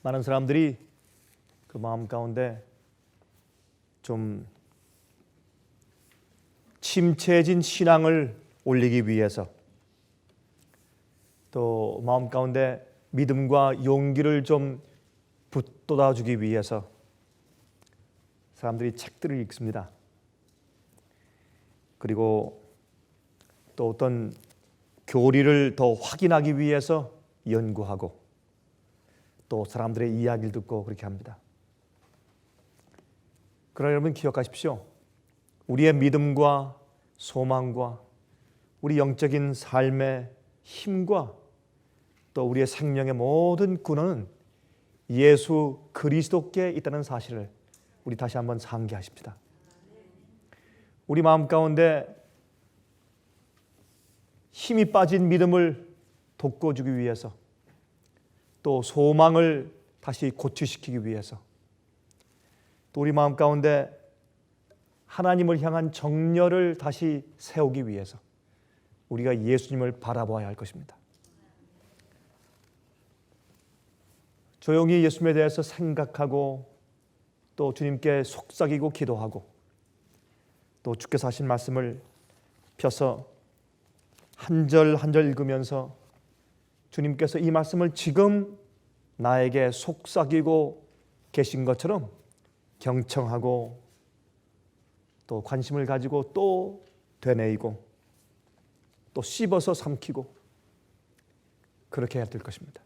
많은 사람들이 그 마음 가운데 좀 침체해진 신앙을 올리기 위해서, 또 마음 가운데 믿음과 용기를 좀 북돋아주기 위해서 사람들이 책들을 읽습니다. 그리고 또 어떤 교리를 더 확인하기 위해서 연구하고, 또 사람들의 이야기를 듣고 그렇게 합니다. 그러나 여러분 기억하십시오. 우리의 믿음과 소망과 우리 영적인 삶의 힘과 또 우리의 생명의 모든 근원은 예수 그리스도께 있다는 사실을 우리 다시 한번 상기하십시다. 우리 마음 가운데 힘이 빠진 믿음을 돋궈주기 위해서, 또 소망을 다시 고취시키기 위해서, 또 우리 마음 가운데 하나님을 향한 정열을 다시 세우기 위해서 우리가 예수님을 바라봐야 할 것입니다. 조용히 예수님에 대해서 생각하고, 또 주님께 속삭이고 기도하고, 또 주께서 하신 말씀을 펴서 한 절 한 절 읽으면서 주님께서 이 말씀을 지금 나에게 속삭이고 계신 것처럼 경청하고, 또 관심을 가지고 또 되뇌이고, 또 씹어서 삼키고, 그렇게 해야 될 것입니다.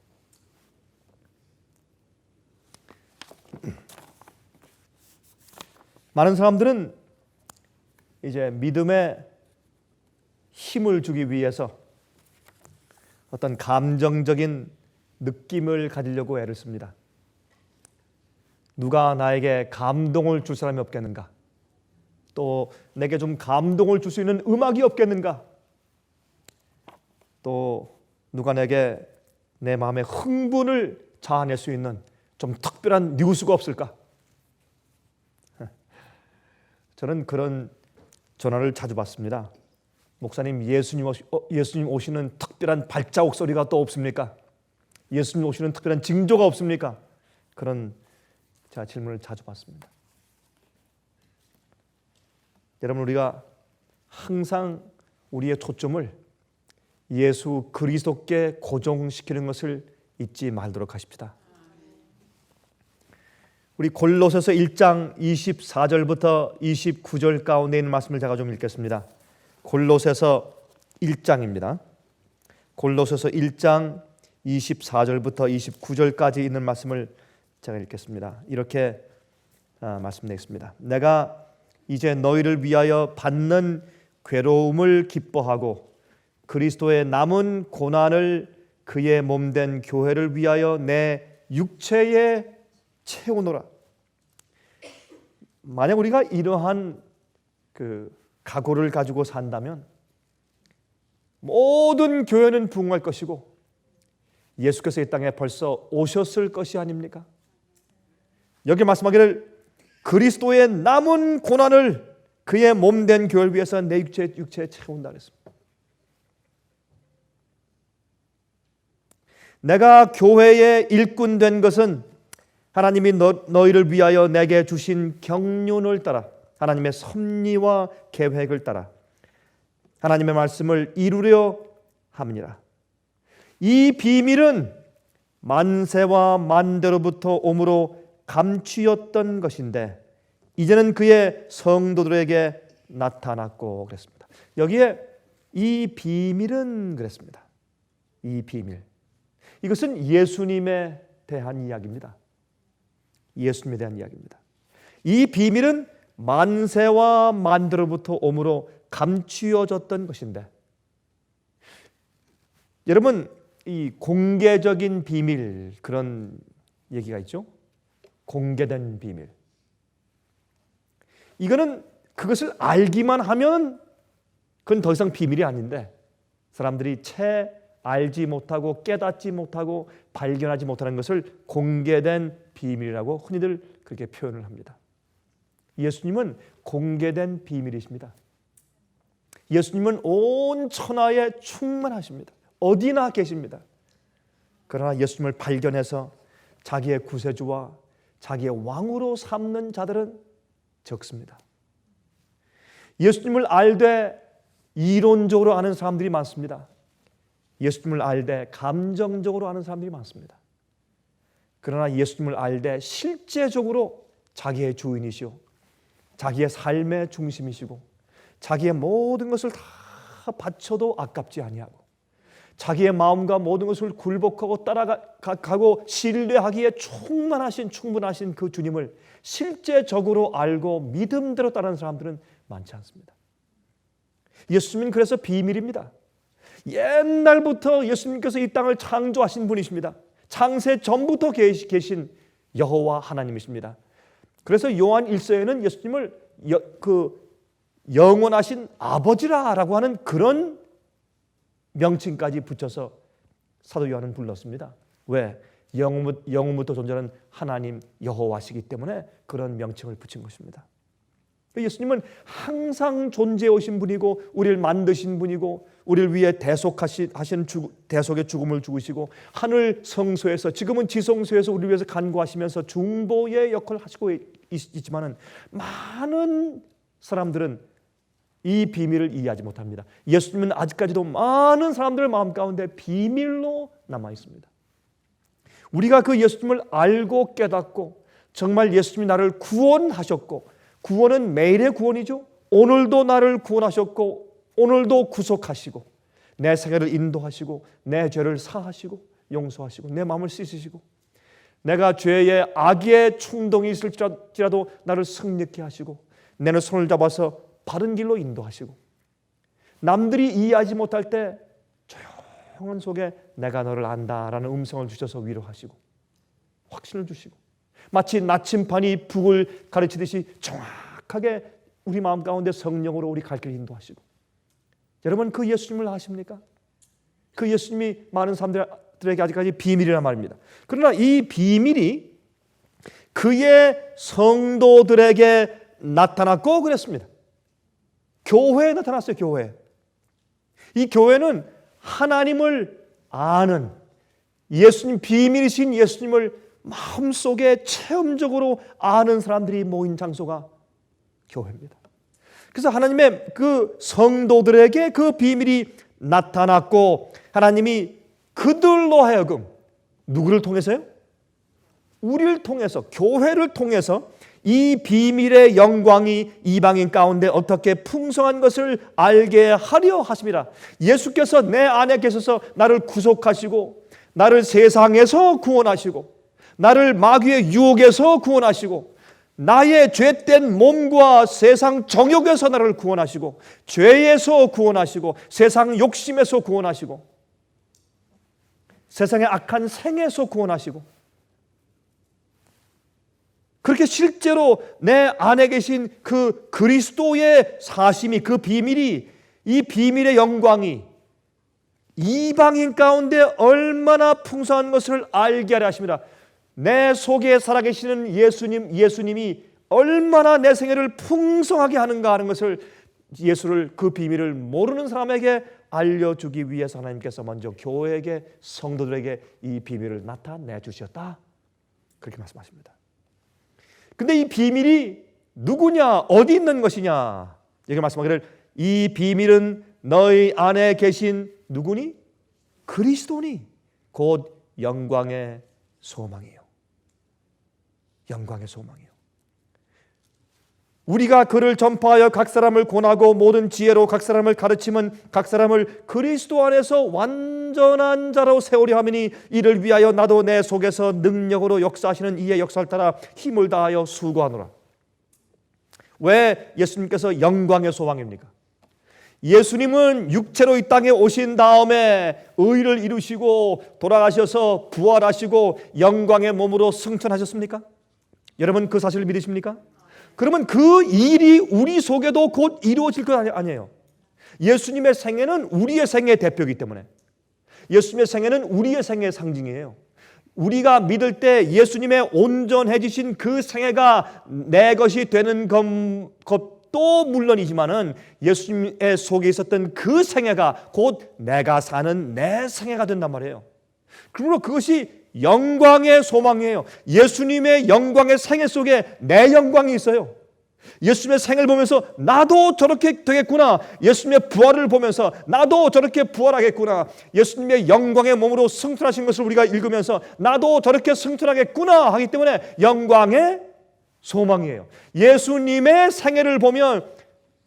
많은 사람들은 이제 믿음에 힘을 주기 위해서 어떤 감정적인 느낌을 가지려고 애를 씁니다. 누가 나에게 감동을 줄 사람이 없겠는가? 또 내게 좀 감동을 줄 수 있는 음악이 없겠는가? 또 누가 내게 내 마음의 흥분을 자아낼 수 있는 좀 특별한 뉴스가 없을까? 저는 그런 전화를 자주 받습니다. 목사님, 예수님 오시는 특별한 발자국 소리가 또 없습니까? 예수님 오시는 특별한 징조가 없습니까? 그런 제가 질문을 자주 받습니다. 여러분, 우리가 항상 우리의 초점을 예수 그리스도께 고정시키는 것을 잊지 말도록 하십시다. 우리 골로새서 1장 24절부터 29절 가운데 있는 말씀을 제가 좀 읽겠습니다. 골로새서 1장입니다. 골로새서 1장 24절부터 29절까지 있는 말씀을 제가 읽겠습니다. 이렇게 말씀드리겠습니다. 내가 이제 너희를 위하여 받는 괴로움을 기뻐하고 그리스도의 남은 고난을 그의 몸된 교회를 위하여 내 육체에 채우노라. 만약 우리가 이러한 각오를 가지고 산다면 모든 교회는 부흥할 것이고 예수께서 이 땅에 벌써 오셨을 것이 아닙니까? 여기 말씀하기를 그리스도의 남은 고난을 그의 몸된 교회를 위해서 내 육체에 채운다 그랬습니다. 내가 교회의 일꾼 된 것은 하나님이 너희를 위하여 내게 주신 경륜을 따라, 하나님의 섭리와 계획을 따라 하나님의 말씀을 이루려 함이니라. 이 비밀은 만세와 만대로부터 오므로 감추었던 것인데 이제는 그의 성도들에게 나타났고 그랬습니다. 여기에 이 비밀은 그랬습니다. 이 비밀, 이것은 예수님에 대한 이야기입니다. 예수님에 대한 이야기입니다. 이 비밀은 만세와 만대로부터 오므로 감추어졌던 것인데, 여러분, 이 공개적인 비밀, 그런 얘기가 있죠. 공개된 비밀. 이거는 그것을 알기만 하면 그건 더 이상 비밀이 아닌데 사람들이 채 알지 못하고 깨닫지 못하고 발견하지 못하는 것을 공개된 비밀이라고 흔히들 그렇게 표현을 합니다. 예수님은 공개된 비밀이십니다. 예수님은 온 천하에 충만하십니다. 어디나 계십니다. 그러나 예수님을 발견해서 자기의 구세주와 자기의 왕으로 삼는 자들은 적습니다. 예수님을 알되 이론적으로 아는 사람들이 많습니다. 예수님을 알되 감정적으로 아는 사람들이 많습니다. 그러나 예수님을 알되 실제적으로 자기의 주인이시오, 자기의 삶의 중심이시고 자기의 모든 것을 다 바쳐도 아깝지 아니하고 자기의 마음과 모든 것을 굴복하고 따라가고 신뢰하기에 충분하신 그 주님을 실제적으로 알고 믿음대로 따르는 사람들은 많지 않습니다. 예수님은 그래서 비밀입니다. 옛날부터 예수님께서 이 땅을 창조하신 분이십니다. 창세 전부터 계신 여호와 하나님이십니다. 그래서 요한 1서에는 예수님을 영원하신 아버지라고 하는 그런 명칭까지 붙여서 사도 요한은 불렀습니다. 왜? 영원부터 존재하는 하나님 여호와시기 때문에 그런 명칭을 붙인 것입니다. 예수님은 항상 존재해 오신 분이고 우리를 만드신 분이고 우리를 위해 대속의 죽음을 죽으시고 하늘 성소에서 지금은 지성소에서 우리를 위해서 간구하시면서 중보의 역할을 하시고 있지만은 많은 사람들은 이 비밀을 이해하지 못합니다. 예수님은 아직까지도 많은 사람들의 마음 가운데 비밀로 남아 있습니다. 우리가 그 예수님을 알고 깨닫고 정말 예수님이 나를 구원하셨고, 구원은 매일의 구원이죠. 오늘도 나를 구원하셨고 오늘도 구속하시고 내 생애를 인도하시고 내 죄를 사하시고 용서하시고 내 마음을 씻으시고 내가 죄의 악의 충동이 있을지라도 나를 승리케 하시고 내 손을 잡아서 바른 길로 인도하시고 남들이 이해하지 못할 때 조용한 속에 내가 너를 안다라는 음성을 주셔서 위로하시고 확신을 주시고 마치 나침반이 북을 가르치듯이 정확하게 우리 마음 가운데 성령으로 우리 갈 길을 인도하시고. 여러분 그 예수님을 아십니까? 그 예수님이 많은 사람들에게 아직까지 비밀이란 말입니다. 그러나 이 비밀이 그의 성도들에게 나타났고 그랬습니다. 교회에 나타났어요. 교회. 이 교회는 하나님을 아는 예수님, 비밀이신 예수님을 마음속에 체험적으로 아는 사람들이 모인 장소가 교회입니다. 그래서 하나님의 그 성도들에게 그 비밀이 나타났고 하나님이 그들로 하여금 누구를 통해서요? 우리를 통해서, 교회를 통해서 이 비밀의 영광이 이방인 가운데 어떻게 풍성한 것을 알게 하려 하심이라. 예수께서 내 안에 계셔서 나를 구속하시고 나를 세상에서 구원하시고 나를 마귀의 유혹에서 구원하시고 나의 죄된 몸과 세상 정욕에서 나를 구원하시고 죄에서 구원하시고 세상 욕심에서 구원하시고 세상의 악한 생에서 구원하시고 그렇게 실제로 내 안에 계신 그 그리스도의 사심이, 그 비밀이, 이 비밀의 영광이 이방인 가운데 얼마나 풍성한 것을 알게 하려 하십니다. 내 속에 살아계시는 예수님이 얼마나 내 생애를 풍성하게 하는가 하는 것을 예수를, 그 비밀을 모르는 사람에게 알려주기 위해서 하나님께서 먼저 교회에게, 성도들에게 이 비밀을 나타내 주셨다. 그렇게 말씀하십니다. 근데 이 비밀이 누구냐, 어디 있는 것이냐? 여기 말씀하기를 이 비밀은 너희 안에 계신 누구니? 그리스도니 곧 영광의 소망이요. 영광의 소망이요. 우리가 그를 전파하여 각 사람을 권하고 모든 지혜로 각 사람을 가르치면 각 사람을 그리스도 안에서 완전한 자로 세우려 하미니 이를 위하여 나도 내 속에서 능력으로 역사하시는 이의 역사를 따라 힘을 다하여 수고하노라. 왜 예수님께서 영광의 소망입니까? 예수님은 육체로 이 땅에 오신 다음에 의를 이루시고 돌아가셔서 부활하시고 영광의 몸으로 승천하셨습니까? 여러분 그 사실을 믿으십니까? 그러면 그 일이 우리 속에도 곧 이루어질 것 아니에요. 예수님의 생애는 우리의 생애의 대표이기 때문에, 예수님의 생애는 우리의 생애의 상징이에요. 우리가 믿을 때 예수님의 온전해지신 그 생애가 내 것이 되는 것도 물론이지만은 예수님의 속에 있었던 그 생애가 곧 내가 사는 내 생애가 된단 말이에요. 그러므로 그것이 영광의 소망이에요. 예수님의 영광의 생애 속에 내 영광이 있어요. 예수님의 생을 보면서 나도 저렇게 되겠구나. 예수님의 부활을 보면서 나도 저렇게 부활하겠구나. 예수님의 영광의 몸으로 승천하신 것을 우리가 읽으면서 나도 저렇게 승천하겠구나 하기 때문에 영광의 소망이에요. 예수님의 생애를 보면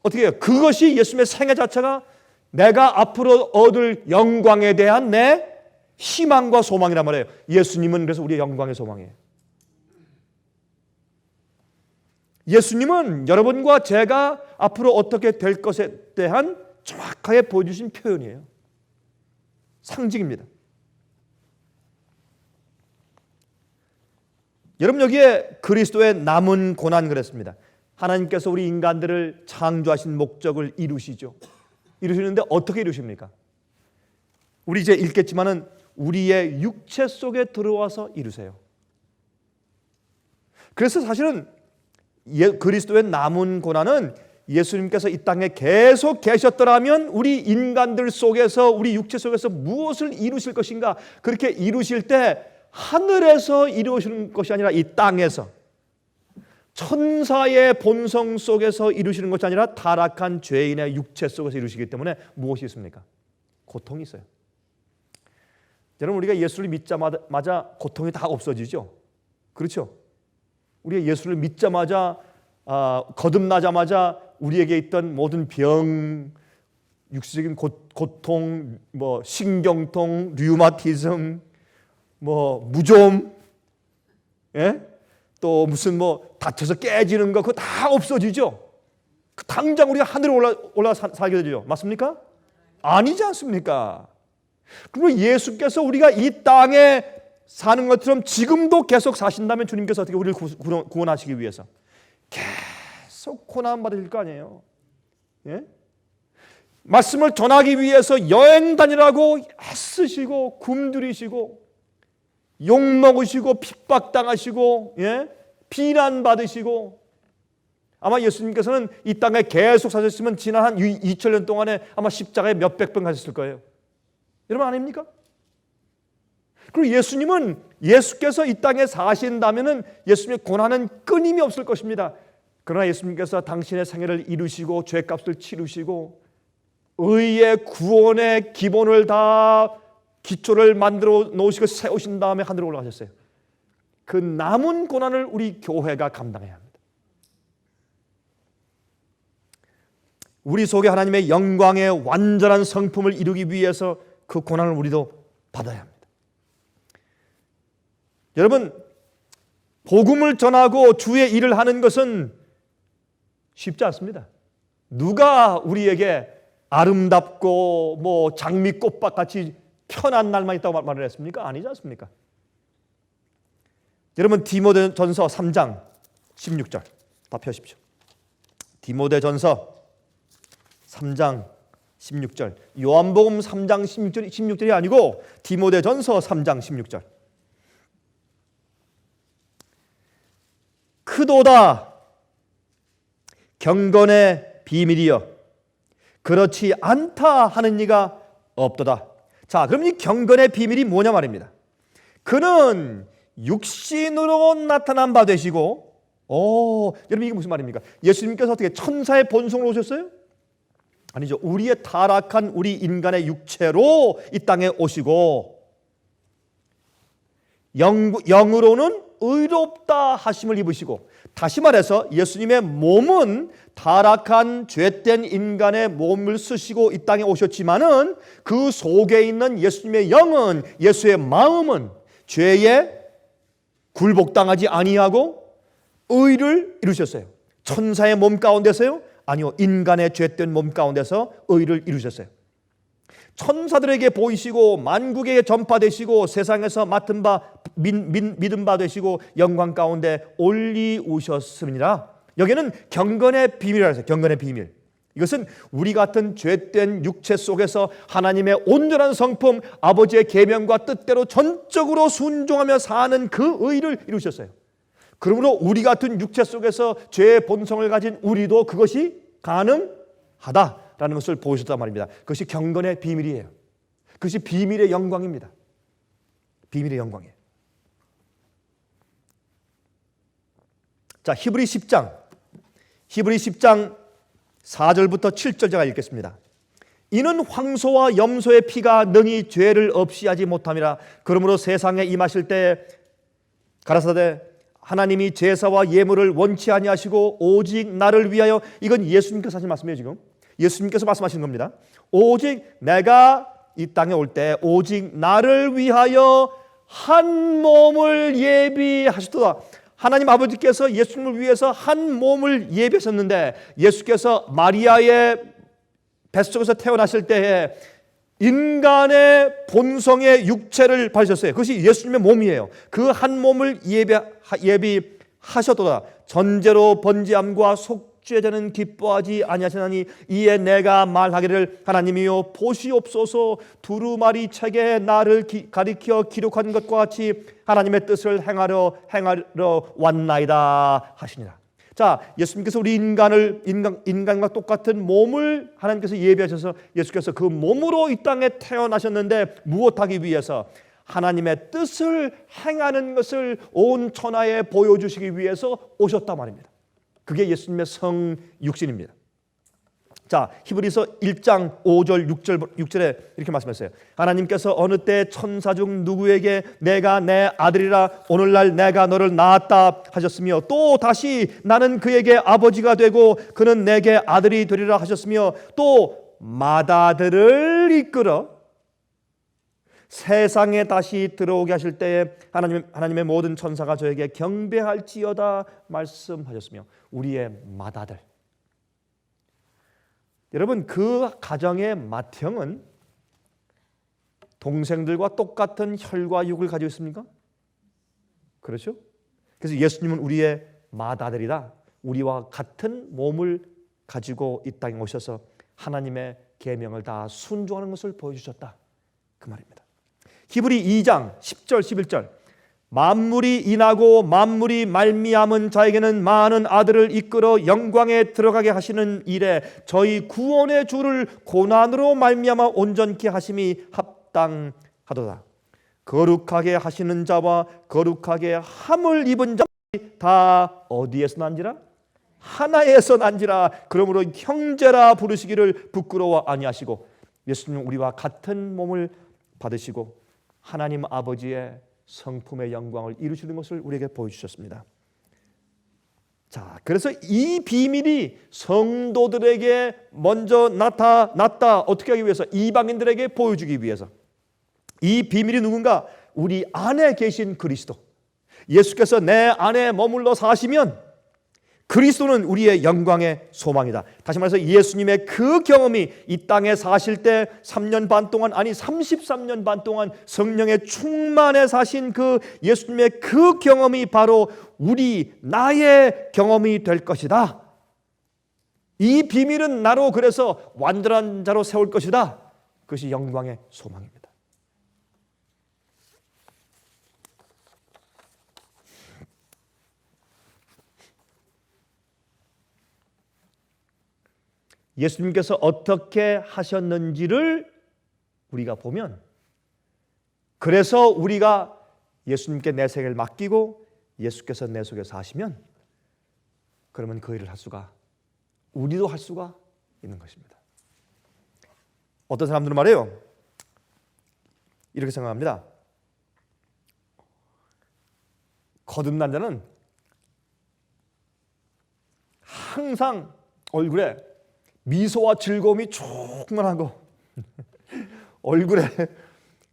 어떻게 해요? 그것이 예수님의 생애 자체가 내가 앞으로 얻을 영광에 대한 내 희망과 소망이란 말이에요. 예수님은 그래서 우리의 영광의 소망이에요. 예수님은 여러분과 제가 앞으로 어떻게 될 것에 대한 정확하게 보여주신 표현이에요. 상징입니다. 여러분, 여기에 그리스도의 남은 고난 그랬습니다. 하나님께서 우리 인간들을 창조하신 목적을 이루시죠. 이루시는데 어떻게 이루십니까? 우리 이제 읽겠지만은 우리의 육체 속에 들어와서 이루세요. 그래서 사실은 그리스도의 남은 고난은 예수님께서 이 땅에 계속 계셨더라면 우리 인간들 속에서, 우리 육체 속에서 무엇을 이루실 것인가? 그렇게 이루실 때 하늘에서 이루시는 것이 아니라 이 땅에서, 천사의 본성 속에서 이루시는 것이 아니라 타락한 죄인의 육체 속에서 이루시기 때문에 무엇이 있습니까? 고통이 있어요. 여러분, 우리가 예수를 믿자마자 고통이 다 없어지죠? 그렇죠? 우리가 예수를 믿자마자 거듭나자마자 우리에게 있던 모든 병, 육체적인 고통, 신경통, 류마티즘, 무좀, 예? 또 무슨 다쳐서 깨지는 거 그거 다 없어지죠. 당장 우리가 하늘에 올라 살게 되죠. 맞습니까? 아니지 않습니까? 그리고 예수께서 우리가 이 땅에 사는 것처럼 지금도 계속 사신다면 주님께서 어떻게 우리를 구원하시기 위해서 계속 고난 받으실 거 아니에요. 예? 말씀을 전하기 위해서 여행 다니라고 애쓰시고 굶주리시고 욕먹으시고 핍박당하시고, 예? 비난받으시고, 아마 예수님께서는 이 땅에 계속 사셨으면 지난 한 2000년 동안에 아마 십자가에 몇백 번 가셨을 거예요. 여러분 아닙니까? 그리고 예수께서 이 땅에 사신다면은 예수님의 고난은 끊임이 없을 것입니다. 그러나 예수님께서 당신의 생애를 이루시고 죄값을 치르시고 의의 구원의 기본을 다 기초를 만들어 놓으시고 세우신 다음에 하늘로 올라가셨어요. 그 남은 고난을 우리 교회가 감당해야 합니다. 우리 속에 하나님의 영광의 완전한 성품을 이루기 위해서 그 고난을 우리도 받아야 합니다. 여러분, 복음을 전하고 주의 일을 하는 것은 쉽지 않습니다. 누가 우리에게 아름답고 장미꽃밭같이 편한 날만 있다고 말을 했습니까? 아니지 않습니까? 여러분, 디모데전서 3장 16절 다 펴십시오. 디모데전서 3장 16절, 요한복음 3장 16절이 아니고 디모데전서 3장 16절. 크도다 경건의 비밀이여 그렇지 않다 하는 이가 없도다. 자, 그럼 이 경건의 비밀이 뭐냐 말입니다. 그는 육신으로 나타난 바 되시고, 여러분 이게 무슨 말입니까? 예수님께서 어떻게 천사의 본성으로 오셨어요? 아니죠. 우리의 타락한 우리 인간의 육체로 이 땅에 오시고 영으로는 의롭다 하심을 입으시고, 다시 말해서 예수님의 몸은 타락한 죄된 인간의 몸을 쓰시고 이 땅에 오셨지만은 그 속에 있는 예수님의 영은, 예수의 마음은 죄에 굴복당하지 아니하고 의를 이루셨어요. 천사의 몸 가운데서요? 아니요, 인간의 죄된 몸 가운데서 의를 이루셨어요. 천사들에게 보이시고 만국에게 전파되시고 세상에서 맡은 바 믿은 바 되시고 영광 가운데 올리우셨음이니라. 여기는 경건의 비밀이라고 했어요. 경건의 비밀. 이것은 우리 같은 죄된 육체 속에서 하나님의 온전한 성품, 아버지의 계명과 뜻대로 전적으로 순종하며 사는 그 의를 이루셨어요. 그러므로 우리 같은 육체 속에서 죄의 본성을 가진 우리도 그것이 가능하다라는 것을 보여주셨단 말입니다. 그것이 경건의 비밀이에요. 그것이 비밀의 영광입니다. 비밀의 영광이에요. 자, 히브리 10장 4절부터 7절 제가 읽겠습니다. 이는 황소와 염소의 피가 능히 죄를 없이 하지 못함이라. 그러므로 세상에 임하실 때 가라사대 하나님이 제사와 예물을 원치 아니하시고 오직 나를 위하여, 이건 예수님께서 하신 말씀이에요. 지금 예수님께서 말씀하시는 겁니다. 오직 내가 이 땅에 올 때 오직 나를 위하여 한 몸을 예비하셨도다. 하나님 아버지께서 예수님을 위해서 한 몸을 예비하셨는데, 예수께서 마리아의 뱃속에서 태어나실 때에 인간의 본성의 육체를 받으셨어요. 그것이 예수님의 몸이에요. 그 한 몸을 예비하셨도다. 전제로 번제함과 속죄제는 기뻐하지 아니하시나니 이에 내가 말하기를 하나님이여 보시옵소서, 두루마리 책에 나를 가리켜 기록한 것과 같이 하나님의 뜻을 행하러 왔나이다 하시니라. 자, 예수님께서 우리 인간과 똑같은 몸을 하나님께서 예비하셔서 예수께서 그 몸으로 이 땅에 태어나셨는데 무엇하기 위해서? 하나님의 뜻을 행하는 것을 온 천하에 보여주시기 위해서 오셨단 말입니다. 그게 예수님의 성육신입니다. 자, 히브리서 1장 5절 6절에 이렇게 말씀하셨어요. 하나님께서 어느 때 천사 중 누구에게 내가 내 아들이라 오늘날 내가 너를 낳았다 하셨으며, 또 다시 나는 그에게 아버지가 되고 그는 내게 아들이 되리라 하셨으며, 또 맏아들을 이끌어 세상에 다시 들어오게 하실 때에 하나님의 모든 천사가 저에게 경배할지어다 말씀하셨으며, 우리의 맏아들. 여러분, 그 가정의 맏형은 동생들과 똑같은 혈과 육을 가지고 있습니까? 그렇죠? 그래서 예수님은 우리의 맏아들이라 우리와 같은 몸을 가지고 이 땅에 오셔서 하나님의 계명을 다 순종하는 것을 보여주셨다, 그 말입니다. 히브리 2장 10절 11절 만물이 인하고 만물이 말미암은 자에게는 많은 아들을 이끌어 영광에 들어가게 하시는 일에 저희 구원의 주를 고난으로 말미암아 온전케 하심이 합당하도다. 거룩하게 하시는 자와 거룩하게 함을 입은 자 다 어디에서 난지라? 하나에서 난지라. 그러므로 형제라 부르시기를 부끄러워 아니하시고, 예수님은 우리와 같은 몸을 받으시고 하나님 아버지의 성품의 영광을 이루시는 것을 우리에게 보여주셨습니다. 자, 그래서 이 비밀이 성도들에게 먼저 나타났다. 어떻게 하기 위해서? 이방인들에게 보여주기 위해서. 이 비밀이 누군가? 우리 안에 계신 그리스도. 예수께서 내 안에 머물러 사시면 그리스도는 우리의 영광의 소망이다. 다시 말해서 예수님의 그 경험이 이 땅에 사실 때 3년 반 동안, 아니 33년 반 동안 성령의 충만에 사신 그 예수님의 그 경험이 바로 나의 경험이 될 것이다. 이 비밀은 나로 그래서 완전한 자로 세울 것이다. 그것이 영광의 소망입니다. 예수님께서 어떻게 하셨는지를 우리가 보면, 그래서 우리가 예수님께 내 생을 맡기고 예수께서 내 속에 사시면, 그러면 그 일을 우리도 할 수가 있는 것입니다. 어떤 사람들은 말해요, 이렇게 생각합니다. 거듭난 자는 항상 얼굴에 미소와 즐거움이 충만하고 얼굴에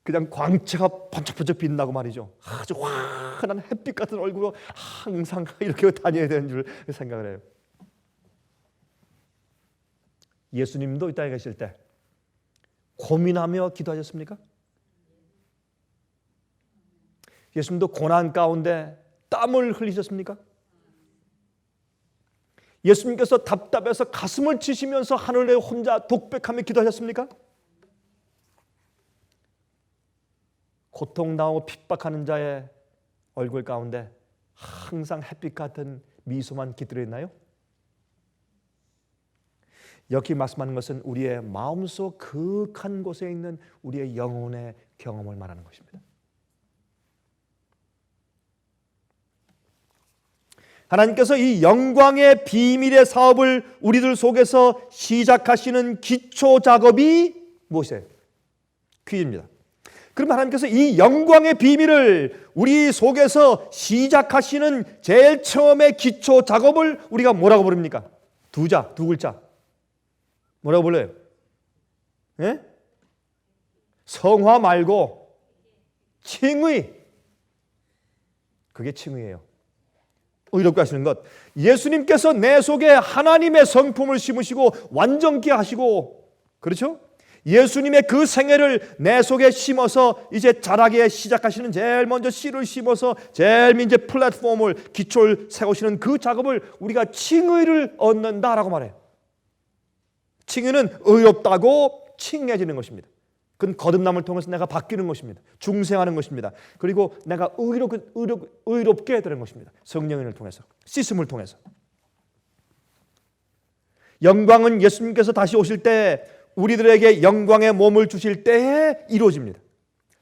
그냥 광채가 번쩍번쩍 빛나고 말이죠. 아주 환한 햇빛 같은 얼굴로 항상 이렇게 다녀야 되는 줄 생각을 해요. 예수님도 이 땅에 계실 때 고민하며 기도하셨습니까? 예수님도 고난 가운데 땀을 흘리셨습니까? 예수님께서 답답해서 가슴을 치시면서 하늘에 혼자 독백하며 기도하셨습니까? 고통당하고 핍박하는 자의 얼굴 가운데 항상 햇빛 같은 미소만 깃들어 있나요? 여기 말씀하는 것은 우리의 마음속 극한 곳에 있는 우리의 영혼의 경험을 말하는 것입니다. 하나님께서 이 영광의 비밀의 사업을 우리들 속에서 시작하시는 기초 작업이 무엇이에요? 퀴즈입니다. 그럼 하나님께서 이 영광의 비밀을 우리 속에서 시작하시는 제일 처음의 기초 작업을 우리가 뭐라고 부릅니까? 두 글자. 뭐라고 불러요? 예? 성화 말고 칭의. 그게 칭의예요. 의롭게 하시는 것. 예수님께서 내 속에 하나님의 성품을 심으시고 완전케 하시고, 그렇죠? 예수님의 그 생애를 내 속에 심어서 이제 자라게 시작하시는, 제일 먼저 씨를 심어서 제일 이제 플랫폼을, 기초를 세우시는 그 작업을 우리가 칭의를 얻는다라고 말해요. 칭의는 의롭다고 칭해지는 것입니다. 그건 거듭남을 통해서 내가 바뀌는 것입니다. 중생하는 것입니다. 그리고 내가 의롭게 되는 것입니다. 성령을 통해서, 씻음을 통해서. 영광은 예수님께서 다시 오실 때 우리들에게 영광의 몸을 주실 때에 이루어집니다.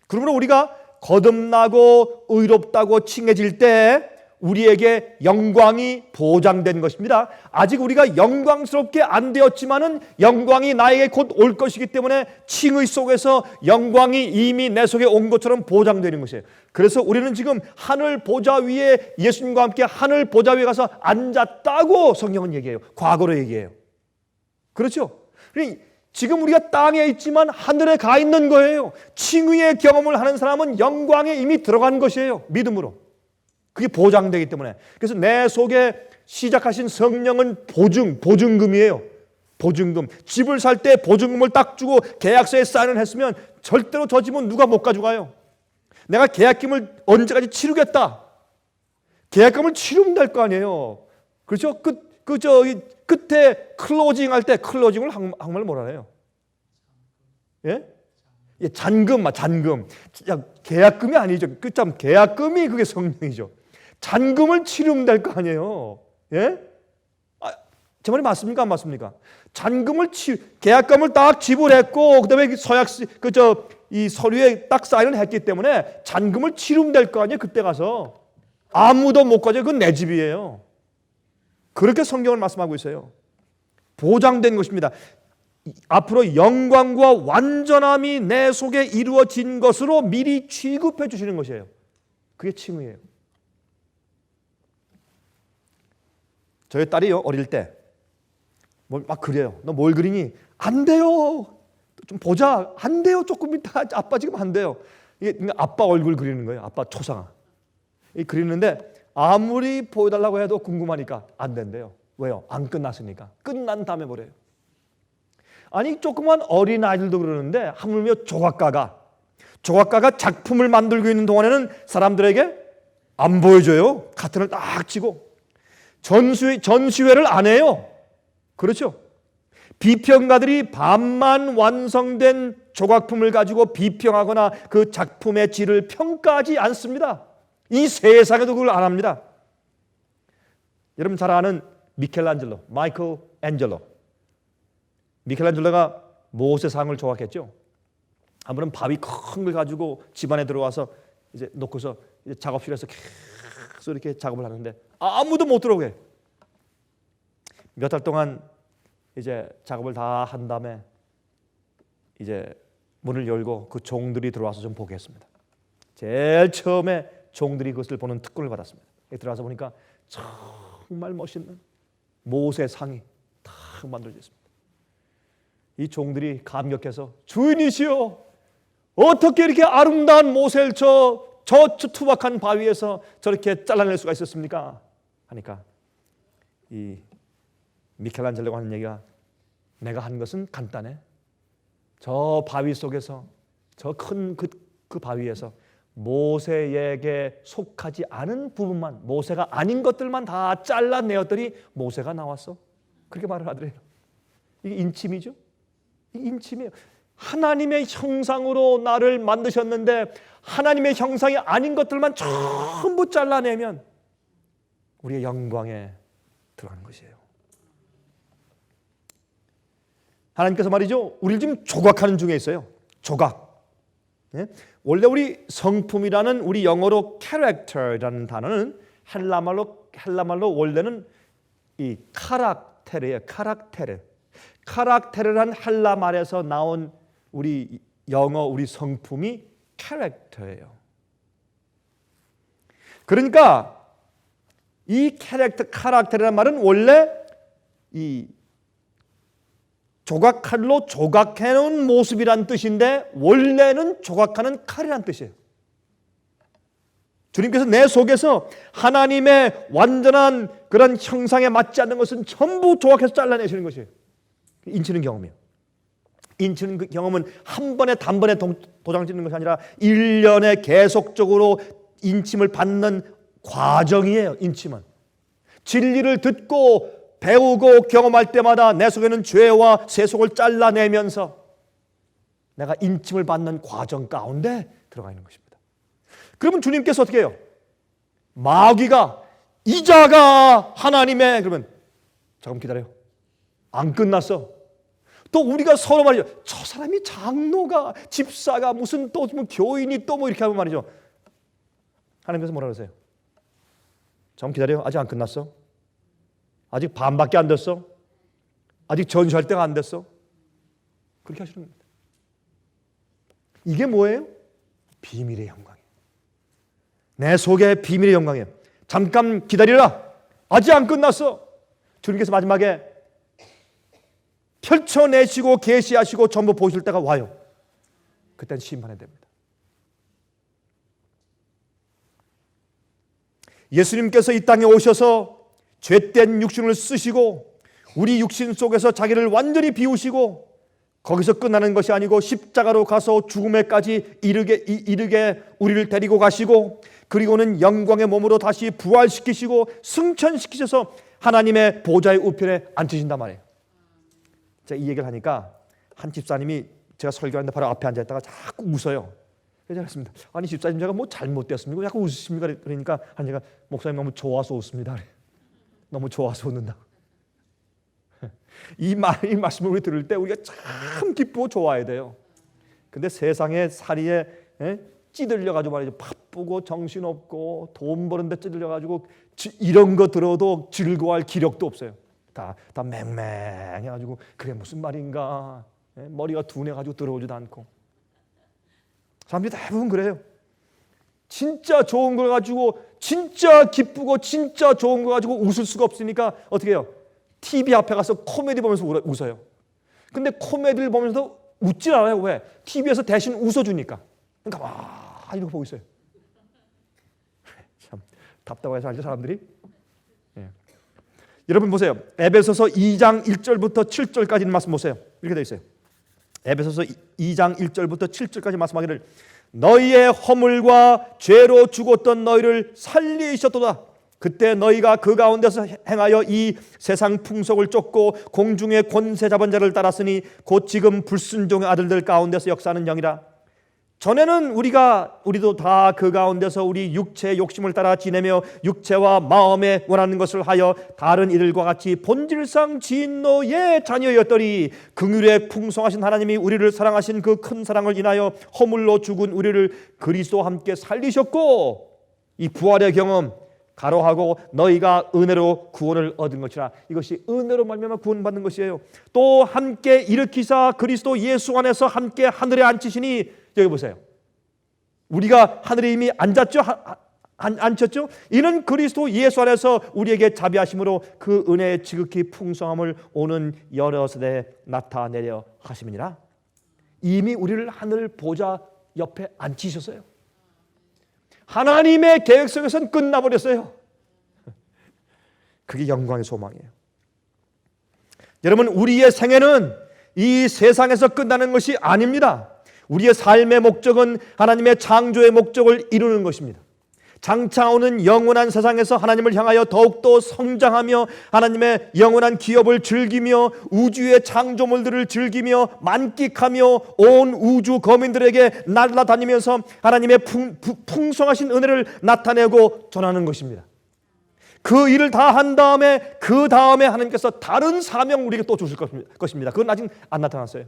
그러므로 우리가 거듭나고 의롭다고 칭해질 때 우리에게 영광이 보장된 것입니다. 아직 우리가 영광스럽게 안 되었지만은 영광이 나에게 곧 올 것이기 때문에 칭의 속에서 영광이 이미 내 속에 온 것처럼 보장되는 것이에요. 그래서 우리는 지금 하늘 보좌 위에 예수님과 함께 하늘 보좌 위에 가서 앉았다고 성경은 얘기해요. 과거로 얘기해요. 그렇죠? 지금 우리가 땅에 있지만 하늘에 가 있는 거예요. 칭의의 경험을 하는 사람은 영광에 이미 들어간 것이에요. 믿음으로. 그게 보장되기 때문에. 그래서 내 속에 시작하신 성령은 보증금이에요. 보증금. 집을 살 때 보증금을 딱 주고 계약서에 사인을 했으면 절대로 저 집은 누가 못 가져가요. 내가 계약금을 언제까지 치르겠다. 계약금을 치르면 될 거 아니에요. 그렇죠? 끝에 클로징 할 때 클로징을 한국말로 뭐라 해요? 예? 잔금. 계약금이 아니죠. 계약금이 그게 성령이죠. 잔금을 치르면 될 거 아니에요. 예? 제 말이 맞습니까? 안 맞습니까? 계약금을 딱 지불했고, 그 다음에 이 서류에 딱 사인을 했기 때문에 잔금을 치르면 될 거 아니에요. 그때 가서. 아무도 못 가져요. 그건 내 집이에요. 그렇게 성경을 말씀하고 있어요. 보장된 것입니다. 앞으로 영광과 완전함이 내 속에 이루어진 것으로 미리 취급해 주시는 것이에요. 그게 칭의예요. 저희 딸이요, 어릴 때 막 그래요. 너 뭘 그리니? 안 돼요. 좀 보자. 안 돼요. 조금 이따. 아빠 지금 안 돼요. 이게 아빠 얼굴 그리는 거예요. 아빠 초상화. 그리는데 아무리 보여달라고 해도 궁금하니까 안 된대요. 왜요? 안 끝났으니까. 끝난 다음에 뭐래요? 아니 조그만 어린 아이들도 그러는데 하물며 조각가가 작품을 만들고 있는 동안에는 사람들에게 안 보여줘요. 카트를 딱 치고 전시회를 안 해요. 그렇죠? 비평가들이 반만 완성된 조각품을 가지고 비평하거나 그 작품의 질을 평가하지 않습니다. 이 세상에도 그걸 안 합니다. 여러분 잘 아는 마이클 앤젤로. 미켈란젤로가 모세상을 조각했죠. 한 번은 바위 큰 걸 가지고 집안에 들어와서 이제 놓고서 이제 작업실에서 계속 이렇게 작업을 하는데 아무도 못 들어오게 해요. 몇 달 동안 이제 작업을 다 한 다음에 이제 문을 열고 그 종들이 들어와서 좀 보게 했습니다. 제일 처음에 종들이 그것을 보는 특권을 받았습니다. 들어와서 보니까 정말 멋있는 모세상이 다 만들어져 있습니다. 이 종들이 감격해서 주인이시여, 어떻게 이렇게 아름다운 모세를 저 투박한 바위에서 저렇게 잘라낼 수가 있었습니까? 하니까 이 미켈란젤로가 하는 얘기가, 내가 한 것은 간단해. 저 바위 속에서, 저 큰 그 바위에서 모세에게 속하지 않은 부분만, 모세가 아닌 것들만 다 잘라내었더니 모세가 나왔어. 그렇게 말을 하더래요. 이게 인침이죠. 인침이에요. 하나님의 형상으로 나를 만드셨는데 하나님의 형상이 아닌 것들만 전부 잘라내면 우리의 영광에 들어가는 것이에요. 하나님께서 말이죠, 우리를 지금 조각하는 중에 있어요. 조각. 예? 원래 우리 성품이라는, 우리 영어로 character이라는 단어는 헬라말로 헬라말로 원래는 이 카락테르예요. 카락테르란 헬라말에서 나온 우리 영어 우리 성품이 캐릭터예요. 그러니까 이 카락테르란 말은 원래 이 조각칼로 조각해놓은 모습이란 뜻인데 원래는 조각하는 칼이란 뜻이에요. 주님께서 내 속에서 하나님의 완전한 그런 형상에 맞지 않는 것은 전부 조각해서 잘라내시는 것이에요. 인치는 경험이에요. 인치는 그 경험은 한 번에 단번에 도장 찍는 것이 아니라 1년에 계속적으로 인침을 받는 과정이에요. 인침은 진리를 듣고 배우고 경험할 때마다 내 속에는 죄와 세속을 잘라내면서 내가 인침을 받는 과정 가운데 들어가 있는 것입니다. 그러면 주님께서 어떻게 해요? 마귀가 이자가 하나님의 그러면 잠깐 기다려요. 안 끝났어. 또 우리가 서로 말이죠. 저 사람이 장로가 집사가 무슨 또 뭐 교인이 또 뭐 이렇게 하면 말이죠. 하나님께서 뭐라 그러세요? 잠깐 기다려요. 아직 안 끝났어. 아직 반밖에 안 됐어. 아직 전시할 때가 안 됐어. 그렇게 하시는 겁니다. 이게 뭐예요? 비밀의 영광이에요. 내 속에 비밀의 영광이에요. 잠깐 기다리라. 아직 안 끝났어. 주님께서 마지막에 펼쳐내시고 계시하시고 전부 보실 때가 와요. 그때는 심판해야 됩니다. 예수님께서 이 땅에 오셔서 죄된 육신을 쓰시고 우리 육신 속에서 자기를 완전히 비우시고 거기서 끝나는 것이 아니고 십자가로 가서 죽음에까지 이르게 우리를 데리고 가시고 그리고는 영광의 몸으로 다시 부활시키시고 승천시키셔서 하나님의 보좌의 우편에 앉히신단 말이에요. 제가 이 얘기를 하니까 한 집사님이 제가 설교하는데 바로 앞에 앉아있다가 자꾸 웃어요. 그래서 그랬습니다. 아니 집사님 제가 뭐 잘못됐습니까? 자꾸 웃으십니까? 그러니까 제가 목사님 너무 좋아서 웃습니다. 너무 좋아서 웃는다. 이 말씀을 우리 들을 때 우리가 참 기쁘고 좋아해야 돼요. 근데 세상의 살이에 찌들려가지고 말이죠. 바쁘고 정신없고 돈 버는데 찌들려가지고 이런 거 들어도 즐거워할 기력도 없어요. 다 맹맹해가지고 그게 무슨 말인가. 머리가 둔해가지고 들어오지도 않고. 사람들이 대부분 그래요. 진짜 좋은 걸 가지고 진짜 기쁘고 진짜 좋은 거 가지고 웃을 수가 없으니까 어떻게 해요? TV 앞에 가서 코미디 보면서 웃어요. 근데 코미디를 보면서 웃질 않아요. 왜? TV에서 대신 웃어주니까. 그러니까 와 이러고 보고 있어요. 참 답답해서 알죠 사람들이? 예. 여러분 보세요. 에베소서 2장 1절부터 7절까지 있는 말씀 보세요. 이렇게 되어 있어요. 에베소서 2장 1절부터 7절까지 말씀하기를 너희의 허물과 죄로 죽었던 너희를 살리셨도다. 그때 너희가 그 가운데서 행하여 이 세상 풍속을 쫓고 공중의 권세 잡은 자를 따랐으니 곧 지금 불순종의 아들들 가운데서 역사하는 영이라. 전에는 우리도 다 그 가운데서 우리 육체의 욕심을 따라 지내며 육체와 마음에 원하는 것을 하여 다른 이들과 같이 본질상 진노의 자녀였더니 긍휼에 풍성하신 하나님이 우리를 사랑하신 그 큰 사랑을 인하여 허물로 죽은 우리를 그리스도와 함께 살리셨고 이 부활의 경험 가로하고 너희가 은혜로 구원을 얻은 것이라. 이것이 은혜로 말미암아 구원받는 것이에요. 또 함께 일으키사 그리스도 예수 안에서 함께 하늘에 앉히시니. 여기 보세요. 우리가 하늘에 이미 앉았죠? 앉혔죠? 이는 그리스도 예수 안에서 우리에게 자비하심으로 그 은혜의 지극히 풍성함을 오는 여러 세대에 나타내려 하심이니라. 이미 우리를 하늘 보좌 옆에 앉히셨어요. 하나님의 계획 속에서는 끝나버렸어요. 그게 영광의 소망이에요. 여러분 우리의 생애는 이 세상에서 끝나는 것이 아닙니다. 우리의 삶의 목적은 하나님의 창조의 목적을 이루는 것입니다. 장차 오는 영원한 세상에서 하나님을 향하여 더욱더 성장하며 하나님의 영원한 기업을 즐기며 우주의 창조물들을 즐기며 만끽하며 온 우주 거민들에게 날아다니면서 하나님의 풍성하신 은혜를 나타내고 전하는 것입니다. 그 일을 다 한 다음에 그 다음에 하나님께서 다른 사명 우리에게 또 주실 것입니다. 그건 아직 안 나타났어요.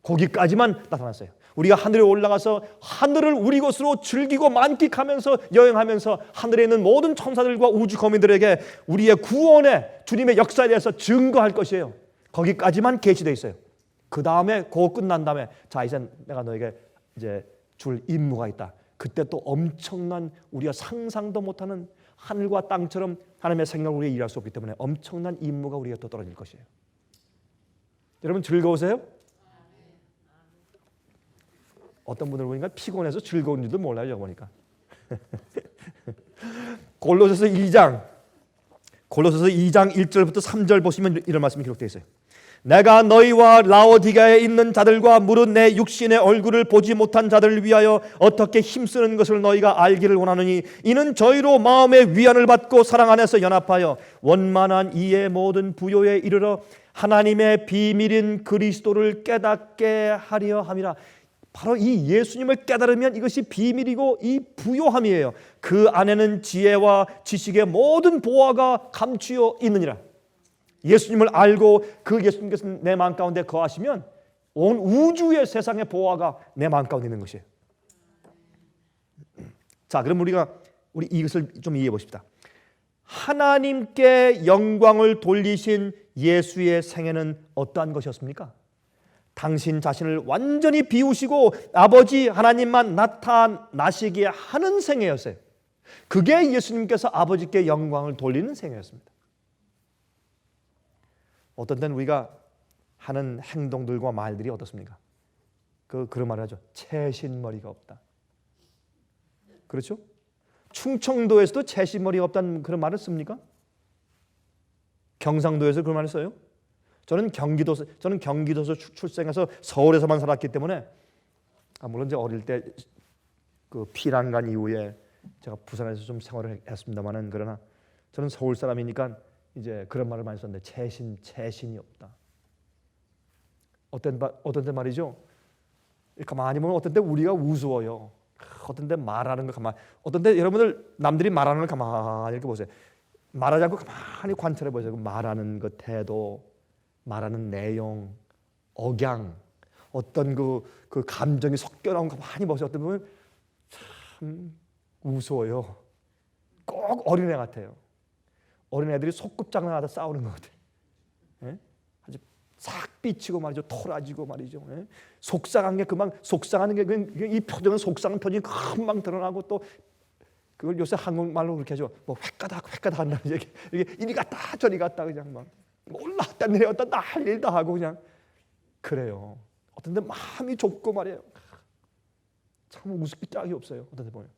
거기까지만 나타났어요. 우리가 하늘에 올라가서 하늘을 우리 것으로 즐기고 만끽하면서 여행하면서 하늘에 있는 모든 천사들과 우주 거민들에게 우리의 구원의 주님의 역사에 대해서 증거할 것이에요. 거기까지만 계시되어 있어요. 그 다음에 그거 끝난 다음에 자 이제 내가 너에게 이제 줄 임무가 있다. 그때 또 엄청난 우리가 상상도 못하는 하늘과 땅처럼 하나님의 생각을 우리가 일할 수 없기 때문에 엄청난 임무가 우리가 또 떨어질 것이에요. 여러분 즐거우세요? 어떤 분들 보니까 피곤해서 즐거운 줄도 몰라요. 보니까 골로새서 2장 1절부터 3절 보시면 이런 말씀이 기록되어 있어요. 내가 너희와 라오디가에 있는 자들과 무릇 내 육신의 얼굴을 보지 못한 자들을 위하여 어떻게 힘쓰는 것을 너희가 알기를 원하느니 이는 저희로 마음의 위안을 받고 사랑 안에서 연합하여 원만한 이의 모든 부요에 이르러 하나님의 비밀인 그리스도를 깨닫게 하려 함이라. 바로 이 예수님을 깨달으면 이것이 비밀이고 이 부요함이에요. 그 안에는 지혜와 지식의 모든 보화가 감추어 있느니라. 예수님을 알고 그 예수님께서 내 마음 가운데 거하시면 온 우주의 세상의 보화가 내 마음 가운데 있는 것이에요. 자, 그럼 우리 이것을 좀 이해해 보십시다. 하나님께 영광을 돌리신 예수의 생애는 어떠한 것이었습니까? 당신 자신을 완전히 비우시고 아버지 하나님만 나타나시게 하는 생애였어요. 그게 예수님께서 아버지께 영광을 돌리는 생애였습니다. 어떤 때는 우리가 하는 행동들과 말들이 어떻습니까? 그런 말을 하죠. 채신머리가 없다. 그렇죠? 충청도에서도 채신머리가 없다는 그런 말을 씁니까? 경상도에서 그런 말을 써요? 저는 경기도에서 출생해서 서울에서만 살았기 때문에 물론 이제 어릴 때 그 피난간 이후에 제가 부산에서 좀 생활을 했습니다만은 그러나 저는 서울 사람이니까 이제 그런 말을 많이 썼는데 채신이 없다. 어떤 때 말이죠. 가만히 보면 어떤 때 우리가 우스워요. 어떤 때 말하는 거 어떤 때 여러분들 남들이 말하는 걸 가만히 이렇게 보세요. 말하지 않고 가만히 관찰해 보세요. 말하는 것 태도, 말하는 내용, 억양, 어떤 그 감정이 섞여 나온 거 가만히 보세요. 어떤 분은 참 우스워요. 꼭 어린애 같아요. 어린애들이 소꿉장난하다 싸우는 것 같아요. 예? 아주 싹 삐치고 말이죠. 토라지고 말이죠. 예? 속상한 게 속상하는 게 이 표정은 속상한 표정이 금방 드러나고 또 그걸 요새 한국말로 그렇게 하죠. 뭐 획가닥 한다는 얘기. 이게 이리 갔다 저리 갔다 그냥 막 올라왔다 내려왔다 난리를 다 하고 그냥 그래요. 어떤 데 마음이 좁고 말이에요. 참 우습기 짝이 없어요. 어떤 데 보면.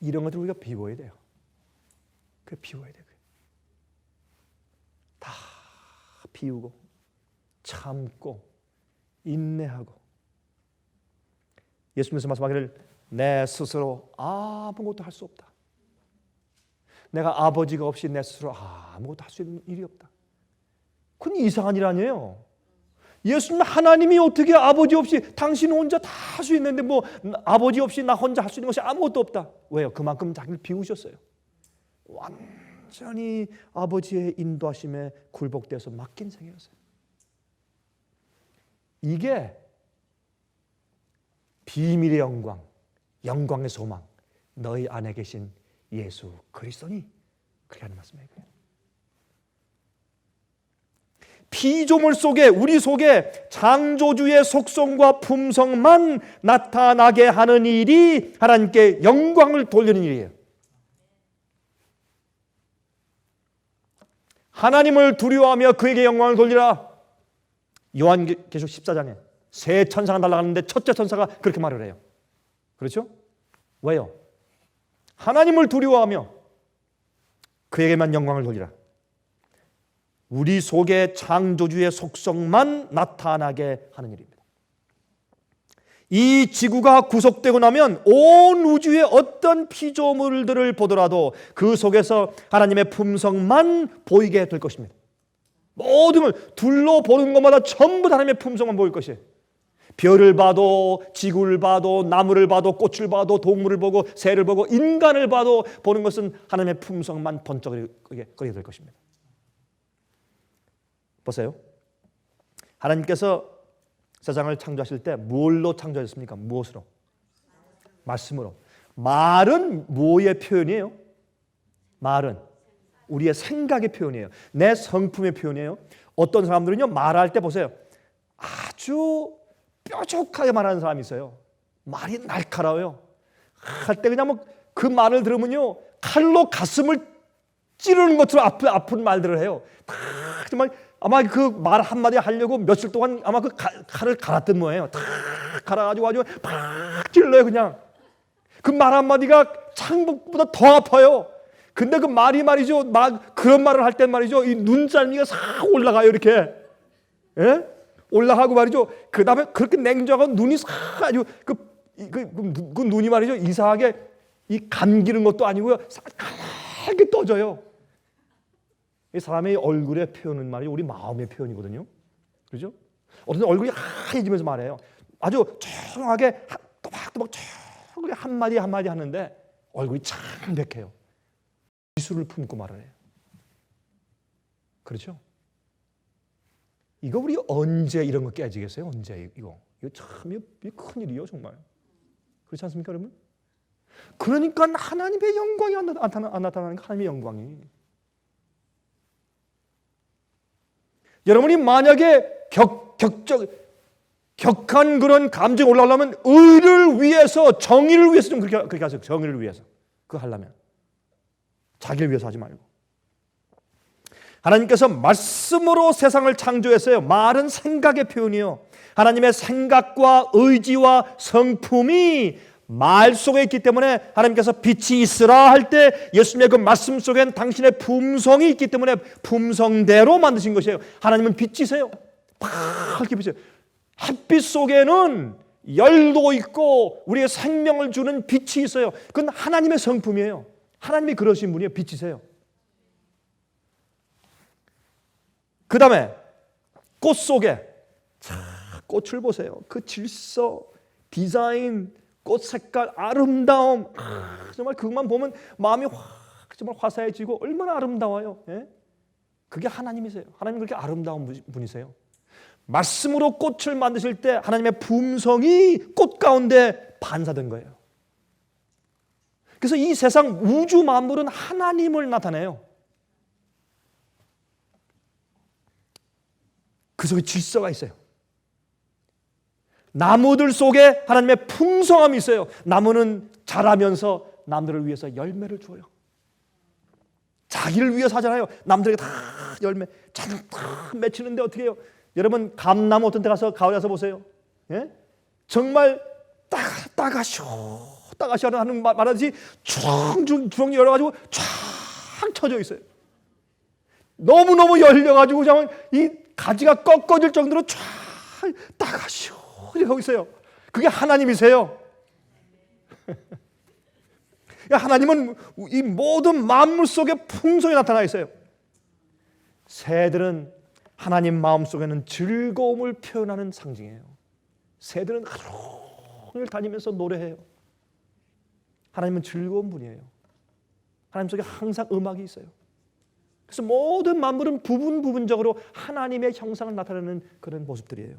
이런 것들 우리가 비워야 돼요. 그 비워야 돼요. 다 비우고 참고 인내하고 예수님께서 말씀하기를 내 스스로 아무것도 할 수 없다. 내가 아버지가 없이 내 스스로 아무것도 할 수 있는 일이 없다. 그건 이상한 일 아니에요. 예수님 하나님이 어떻게 아버지 없이 당신 혼자 다 할 수 있는데 뭐 아버지 없이 나 혼자 할 수 있는 것이 아무것도 없다. 왜요? 그만큼 자기를 비우셨어요. 완전히 아버지의 인도하심에 굴복돼서 맡긴 생이었어요. 이게 비밀의 영광, 영광의 소망, 너희 안에 계신 예수 그리스도니 그렇게 하는 말씀이에요. 피조물 속에 우리 속에 창조주의 속성과 품성만 나타나게 하는 일이 하나님께 영광을 돌리는 일이에요. 하나님을 두려워하며 그에게 영광을 돌리라. 요한계시록 14장에 세 천사가 날아가는데 첫째 천사가 그렇게 말을 해요. 그렇죠? 왜요? 하나님을 두려워하며 그에게만 영광을 돌리라. 우리 속에 창조주의 속성만 나타나게 하는 일입니다. 이 지구가 구속되고 나면 온 우주의 어떤 피조물들을 보더라도 그 속에서 하나님의 품성만 보이게 될 것입니다. 모든 걸 둘러보는 것마다 전부 하나님의 품성만 보일 것이에요. 별을 봐도 지구를 봐도 나무를 봐도 꽃을 봐도 동물을 보고 새를 보고 인간을 봐도 보는 것은 하나님의 품성만 번쩍거리게 될 것입니다. 보세요. 하나님께서 세상을 창조하실 때 뭘로 창조하셨습니까? 무엇으로? 말씀으로. 말은 뭐의 표현이에요? 말은 우리의 생각의 표현이에요. 내 성품의 표현이에요. 어떤 사람들은요, 말할 때 보세요. 아주 뾰족하게 말하는 사람이 있어요. 말이 날카로워요. 할 때 그냥 뭐 그 말을 들으면요, 칼로 가슴을 찌르는 것처럼 아픈 말들을 해요. 정말 아마 그 말 한마디 하려고 며칠 동안 아마 그 칼을 갈았던 모양이에요. 탁 갈아가지고 아주 팍 찔러요, 그냥. 그 말 한마디가 창복보다 더 아파요. 근데 그 말이 말이죠, 그런 말을 할 때 말이죠, 이 눈썰미가 싹 올라가요, 이렇게. 예? 올라가고 말이죠. 그 다음에 그렇게 냉정하고 눈이 싹 아주 그 눈이 말이죠, 이상하게 이 감기는 것도 아니고요, 이렇게 떠져요. 이 사람의 얼굴의 표현은 말이죠, 우리 마음의 표현이거든요. 그렇죠? 어떤 얼굴이 하얘지면서 말해요. 아주 조용하게 또박또박 조용하게 한마디 한마디 하는데 얼굴이 창백해요. 미술을 품고 말을 해요. 그렇죠? 이거 우리 언제 이런 거 깨지겠어요? 언제 이거 참 큰일이에요, 정말. 그렇지 않습니까, 여러분? 그러니까 하나님의 영광이 안 나타나는 하나님의 영광이. 여러분이 만약에 격한 그런 감정이 올라오려면 의를 위해서, 정의를 위해서 좀 그렇게 하세요. 정의를 위해서. 그거 하려면. 자기를 위해서 하지 말고. 하나님께서 말씀으로 세상을 창조했어요. 말은 생각의 표현이요. 하나님의 생각과 의지와 성품이 말 속에 있기 때문에 하나님께서 빛이 있으라 할 때 예수님의 그 말씀 속엔 당신의 품성이 있기 때문에 품성대로 만드신 것이에요. 하나님은 빛이세요. 밝게 빛이에요. 햇빛 속에는 열도 있고 우리의 생명을 주는 빛이 있어요. 그건 하나님의 성품이에요. 하나님이 그러신 분이에요. 빛이세요. 그 다음에 꽃 속에 꽃을 보세요. 그 질서, 디자인, 꽃 색깔, 아름다움, 정말 그것만 보면 마음이 정말 화사해지고 얼마나 아름다워요. 예? 그게 하나님이세요. 하나님 그렇게 아름다운 분이세요. 말씀으로 꽃을 만드실 때 하나님의 품성이 꽃 가운데 반사된 거예요. 그래서 이 세상 우주 만물은 하나님을 나타내요. 그 속에 질서가 있어요. 나무들 속에 하나님의 풍성함이 있어요. 나무는 자라면서 남들을 위해서 열매를 줘요. 자기를 위해서 하잖아요. 남들에게 다 열매 잔뜩 맺히는데 어떻게 해요? 여러분 감나무 어떤 데 가서 가을에 가서 보세요. 예? 정말 따가쇼 하는 말하듯이 주렁주렁 열어가지고 쫙 쳐져 있어요. 너무너무 열려가지고 그냥 이 가지가 꺾어질 정도로 쫙 따가쇼 이렇게 하고 있어요. 그게 하나님이세요. 하나님은 이 모든 만물 속에 풍성이 나타나 있어요. 새들은 하나님 마음속에는 즐거움을 표현하는 상징이에요. 새들은 하루 종일 다니면서 노래해요. 하나님은 즐거운 분이에요. 하나님 속에 항상 음악이 있어요. 그래서 모든 만물은 부분적으로 하나님의 형상을 나타내는 그런 모습들이에요.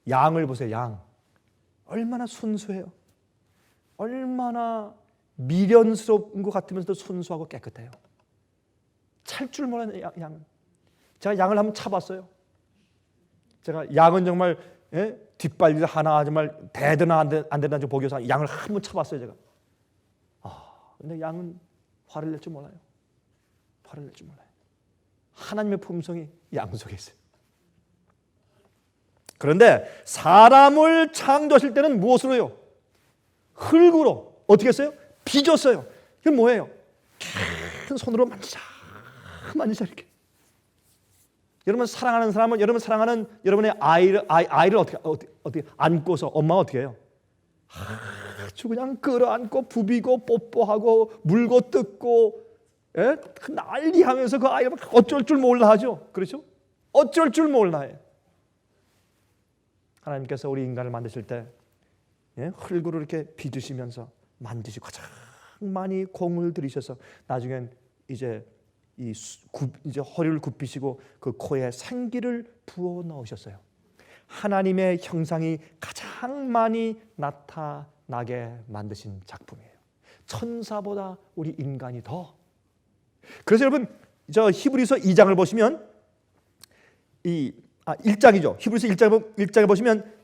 양을 보세요. 양 얼마나 순수해요. 얼마나 미련스러운 것 같으면서도 순수하고 깨끗해요. 찰 줄 모르는 양은. 제가 양을 한번 차봤어요. 제가 양은 정말 뒷발질 하나 정말 대드나 안 되나 좀 보기 위해서 양을 한번 차봤어요. 제가. 근데 양은 화를 낼 줄 몰라요. 화를 낼 줄 몰라요. 하나님의 품성이 양 속에 있어요. 그런데 사람을 창조하실 때는 무엇으로요? 흙으로. 어떻게 했어요? 빚었어요. 이게 뭐예요? 큰 손으로 만지자 이렇게. 여러분 사랑하는 사람은 여러분 사랑하는 여러분의 아이를 어떻게 안고서 엄마가 어떻게 해요? 아주 그냥 끌어안고 부비고 뽀뽀하고 물고 뜯고 난리하면서 그 아이가 어쩔 줄 몰라 하죠. 그렇죠? 어쩔 줄 몰라 해요. 하나님께서 우리 인간을 만드실 때 흙으로 이렇게 빚으시면서 만드시고 가장 많이 공을 들이셔서 나중엔 이제 이제 허리를 굽히시고 그 코에 생기를 부어 넣으셨어요. 하나님의 형상이 가장 많이 나타나게 만드신 작품이에요. 천사보다 우리 인간이 더. 그래서 여러분 저 히브리서 2장을 보시면 1장이죠. 히브리서 1장을 보시면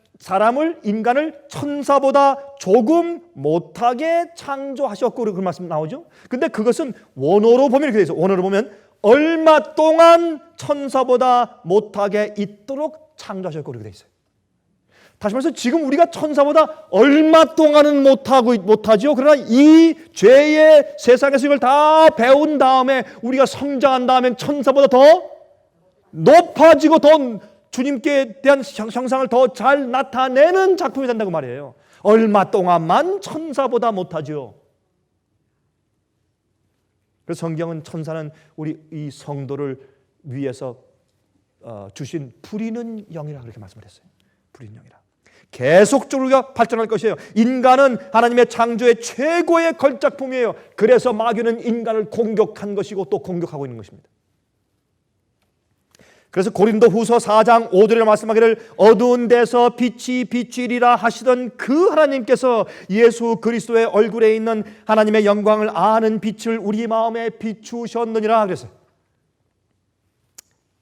인간을 천사보다 조금 못하게 창조하셨고 그런 말씀 나오죠. 근데 그것은 원어로 보면 이렇게 돼 있어요. 원어로 보면 얼마 동안 천사보다 못하게 있도록 창조하셨고 그렇게 돼 있어요. 다시 말해서 지금 우리가 천사보다 얼마 동안은 못하죠. 그러나 이 죄의 세상에서 이걸 다 배운 다음에 우리가 성장한 다음에 천사보다 더 높아지고 더 주님께 대한 형상을 더 잘 나타내는 작품이 된다고 말이에요. 얼마 동안만 천사보다 못하죠. 그래서 성경은 천사는 우리 이 성도를 위해서 주신 부리는 영이라 그렇게 말씀을 했어요. 부리는 영이라. 계속적으로 우리가 발전할 것이에요. 인간은 하나님의 창조의 최고의 걸작품이에요. 그래서 마귀는 인간을 공격한 것이고 또 공격하고 있는 것입니다. 그래서 고린도후서 4장 5절에 말씀하기를 어두운 데서 빛이 비추리라 하시던 그 하나님께서 예수 그리스도의 얼굴에 있는 하나님의 영광을 아는 빛을 우리 마음에 비추셨느니라 그랬어요.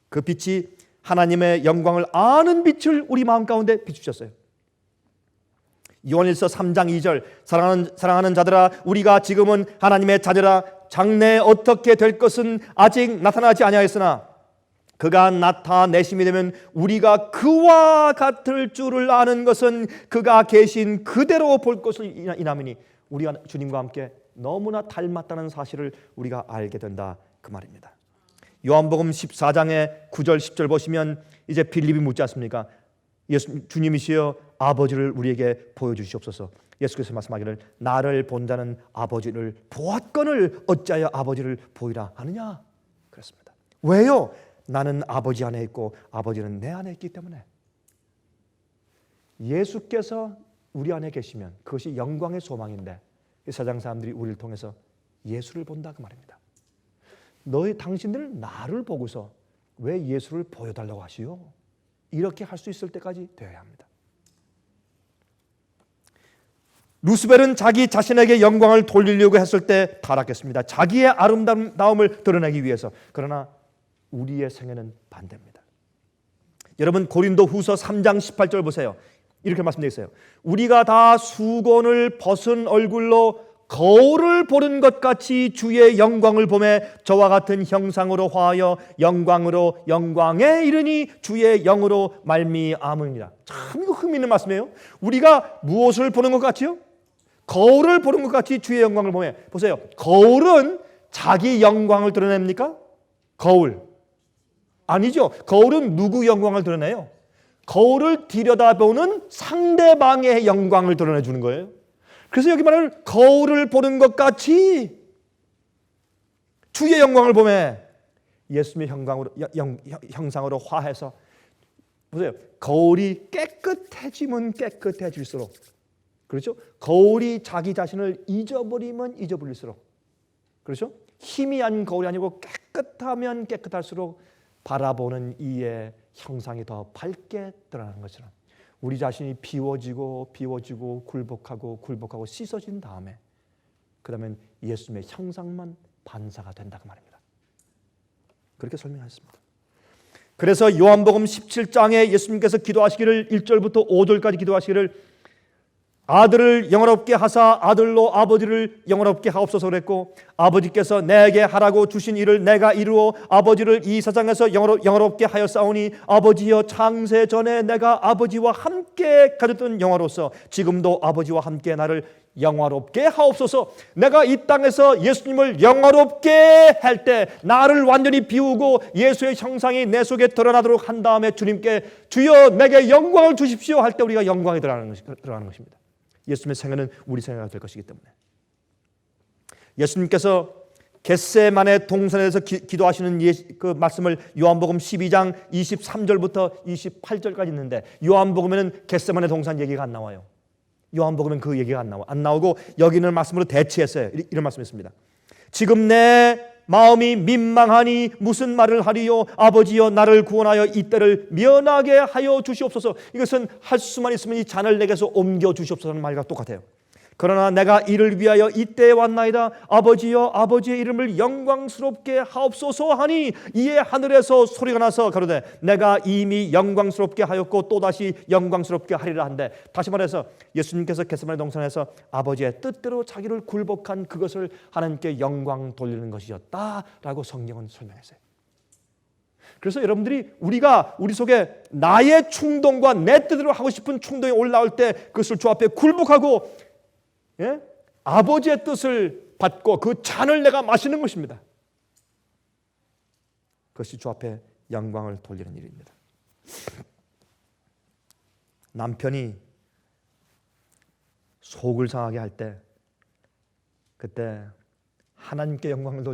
그 빛이 하나님의 영광을 아는 빛을 우리 마음 가운데 비추셨어요. 요한일서 3장 2절 사랑하는 자들아 우리가 지금은 하나님의 자녀라 장래에 어떻게 될 것은 아직 나타나지 아니하였으나 그가 나타내심이 되면 우리가 그와 같을 줄을 아는 것은 그가 계신 그대로 볼 것을 이남이니 우리가 주님과 함께 너무나 닮았다는 사실을 우리가 알게 된다 그 말입니다. 요한복음 14장의 9절 10절 보시면 이제 빌립이 묻지 않습니까? 주님이시여 아버지를 우리에게 보여주시옵소서. 예수께서 말씀하기를 나를 본 자는 아버지를 보았거늘 어찌하여 아버지를 보이라 하느냐 그랬습니다. 왜요? 나는 아버지 안에 있고 아버지는 내 안에 있기 때문에. 예수께서 우리 안에 계시면 그것이 영광의 소망인데 이 세상 사람들이 우리를 통해서 예수를 본다 그 말입니다. 당신들은 나를 보고서 왜 예수를 보여달라고 하시오? 이렇게 할 수 있을 때까지 되어야 합니다. 루스벨은 자기 자신에게 영광을 돌리려고 했을 때 타락했습니다. 자기의 아름다움을 드러내기 위해서. 그러나 우리의 생애는 반대입니다. 여러분 고린도후서 3장 18절 보세요. 이렇게 말씀되어 있어요. 우리가 다 수건을 벗은 얼굴로 거울을 보는 것 같이 주의 영광을 보매 저와 같은 형상으로 화하여 영광으로 영광에 이르니 주의 영으로 말미암으니라. 참 이거 흥미있는 말씀이에요. 우리가 무엇을 보는 것 같지요? 거울을 보는 것 같이 주의 영광을 보매. 보세요. 거울은 자기 영광을 드러냅니까? 거울 아니죠. 거울은 누구 영광을 드러내요? 거울을 들여다보는 상대방의 영광을 드러내주는 거예요. 그래서 여기 말하는 거울을 보는 것 같이 주의 영광을 보매 예수님의 형상으로 화해서. 보세요. 거울이 깨끗해지면 깨끗해질수록, 그렇죠? 거울이 자기 자신을 잊어버리면 잊어버릴수록, 그렇죠? 희미한 거울이 아니고 깨끗하면 깨끗할수록 바라보는 이의 형상이 더 밝게 드러나는 것처럼 우리 자신이 비워지고 굴복하고 씻어진 다음에 그다음엔 예수님의 형상만 반사가 된다 그 말입니다. 그렇게 설명하셨습니다. 그래서 요한복음 17장에 예수님께서 기도하시기를 1절부터 5절까지 기도하시기를 아들을 영화롭게 하사 아들로 아버지를 영화롭게 하옵소서 그랬고, 아버지께서 내게 하라고 주신 일을 내가 이루어 아버지를 이 세상에서 영화롭게 하였사오니 아버지여 창세 전에 내가 아버지와 함께 가졌던 영화로서 지금도 아버지와 함께 나를 영화롭게 하옵소서. 내가 이 땅에서 예수님을 영화롭게 할 때 나를 완전히 비우고 예수의 형상이 내 속에 드러나도록 한 다음에 주님께 주여 내게 영광을 주십시오 할 때 우리가 영광이 드러나는 것입니다. 예수님의 생애는 우리 생애가 될 것이기 때문에. 예수님께서 겟세마네 동산에서 기도하시는 그 말씀을 요한복음 12장 23절부터 28절까지 있는데, 요한복음에는 겟세마네 동산 얘기가 안 나와요. 요한복음은 그 얘기가 안 나오고 여기 있는 말씀으로 대치했어요. 이런 말씀이었습니다. 지금 내 마음이 민망하니 무슨 말을 하리요. 아버지여 나를 구원하여 이 때를 면하게 하여 주시옵소서. 이것은 할 수만 있으면 이 잔을 내게서 옮겨 주시옵소서라는 말과 똑같아요. 그러나 내가 이를 위하여 이때에 왔나이다. 아버지여 아버지의 이름을 영광스럽게 하옵소서 하니 이에 하늘에서 소리가 나서 가로되 내가 이미 영광스럽게 하였고 또다시 영광스럽게 하리라 한데, 다시 말해서 예수님께서 겟세마네 동산에서 아버지의 뜻대로 자기를 굴복한 그것을 하나님께 영광 돌리는 것이었다라고 성경은 설명했어요. 그래서 여러분들이 우리 속에 나의 충동과 내 뜻대로 하고 싶은 충동이 올라올 때 그것을 주 앞에 굴복하고 아버지의 뜻을 받고 그 잔을 내가 마시는 것입니다. 그것이 주 앞에 영광을 돌리는 일입니다. 남편이 속을 상하게 할 때 그때 하나님께 영광을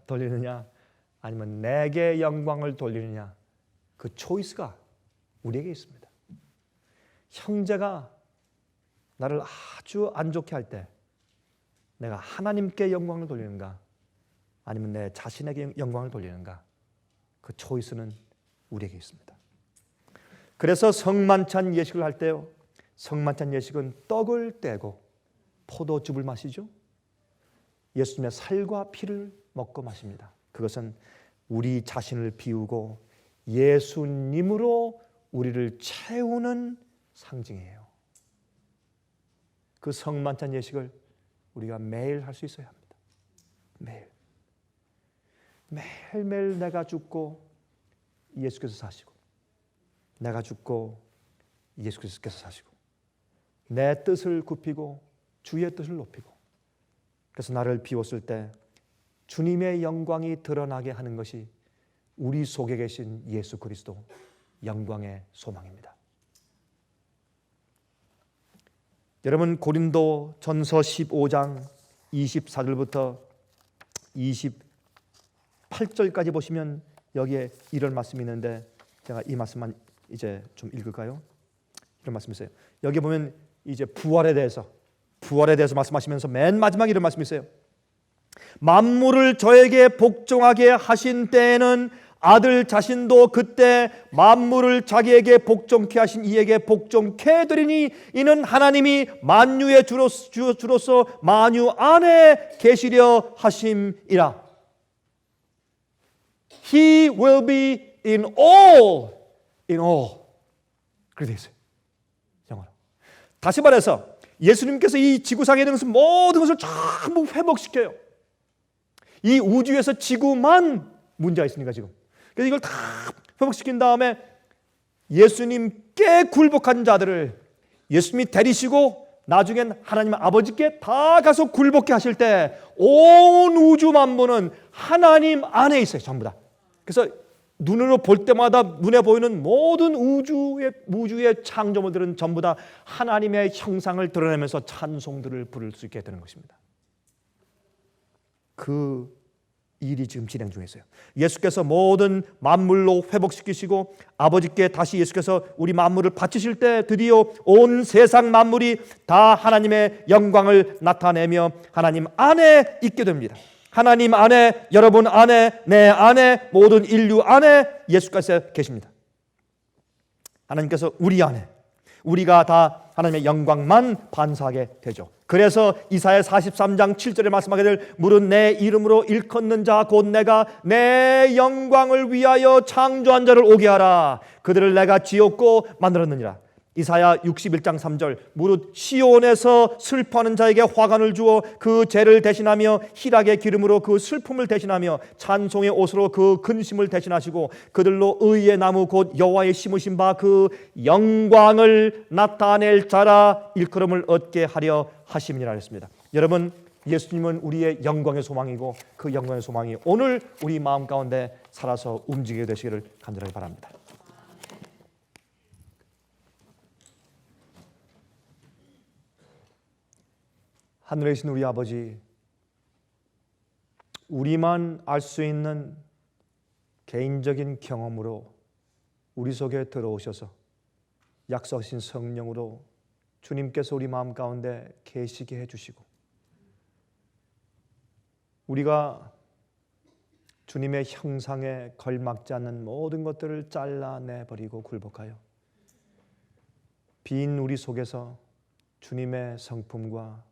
돌리느냐 아니면 내게 영광을 돌리느냐, 그 초이스가 우리에게 있습니다. 형제가 나를 아주 안 좋게 할 때 내가 하나님께 영광을 돌리는가 아니면 내 자신에게 영광을 돌리는가, 그 초이스는 우리에게 있습니다. 그래서 성만찬 예식을 할 때요, 성만찬 예식은 떡을 떼고 포도즙을 마시죠. 예수님의 살과 피를 먹고 마십니다. 그것은 우리 자신을 비우고 예수님으로 우리를 채우는 상징이에요. 그 성만찬 예식을 우리가 매일 할 수 있어야 합니다. 매일매일 내가 죽고 예수께서 사시고, 내가 죽고 예수께서 사시고, 내 뜻을 굽히고 주의 뜻을 높이고, 그래서 나를 비웠을 때 주님의 영광이 드러나게 하는 것이 우리 속에 계신 예수 그리스도 영광의 소망입니다. 여러분, 고린도 전서 15장 24절부터 28절까지 보시면 여기에 이런 말씀이 있는데, 제가 이 말씀만 이제 좀 읽을까요? 이런 말씀이 있어요. 여기 보면 이제 부활에 대해서 말씀하시면서 맨 마지막에 이런 말씀이 있어요. 만물을 저에게 복종하게 하신 때에는 아들 자신도 그때 만물을 자기에게 복종케 하신 이에게 복종케 되리니 이는 하나님이 만유의 주로서 만유 안에 계시려 하심이라. He will be in all. 그렇게 되어 있어요. 영어로. 다시 말해서 예수님께서 이 지구상에 있는 모든 것을 전부 회복시켜요. 이 우주에서 지구만 문제가 있으니까 지금. 그래서 이걸 다 회복시킨 다음에 예수님께 굴복한 자들을 예수님이 데리시고 나중엔 하나님 아버지께 다 가서 굴복케 하실 때 온 우주 만물은 하나님 안에 있어요. 전부 다. 그래서 눈으로 볼 때마다 눈에 보이는 모든 우주의 창조물들은 전부 다 하나님의 형상을 드러내면서 찬송들을 부를 수 있게 되는 것입니다. 그 일이 지금 진행 중에 있어요. 예수께서 모든 만물로 회복시키시고 아버지께 다시 예수께서 우리 만물을 바치실 때 드디어 온 세상 만물이 다 하나님의 영광을 나타내며 하나님 안에 있게 됩니다. 하나님 안에, 여러분 안에, 내 안에, 모든 인류 안에 예수께서 계십니다. 하나님께서 우리 안에, 우리가 다 하나님의 영광만 반사하게 되죠. 그래서 이사야 43장 7절에 말씀하게 될 물은 내 이름으로 일컫는 자 곧 내가 내 영광을 위하여 창조한 자를 오게 하라. 그들을 내가 지었고 만들었느니라. 이사야 61장 3절 무릇 시온에서 슬퍼하는 자에게 화관을 주어 그 죄를 대신하며 희락의 기름으로 그 슬픔을 대신하며 찬송의 옷으로 그 근심을 대신하시고 그들로 의의 나무 곧 여호와의 심으신 바 그 영광을 나타낼 자라 일컬음을 얻게 하려 하심이라 했습니다. 여러분, 예수님은 우리의 영광의 소망이고 그 영광의 소망이 오늘 우리 마음 가운데 살아서 움직이게 되시기를 간절하게 바랍니다. 하늘에 계신 우리 아버지, 우리만 알 수 있는 개인적인 경험으로 우리 속에 들어오셔서 약속하신 성령으로 주님께서 우리 마음 가운데 계시게 해주시고 우리가 주님의 형상에 걸맞지 않는 모든 것들을 잘라내버리고 굴복하여 빈 우리 속에서 주님의 성품과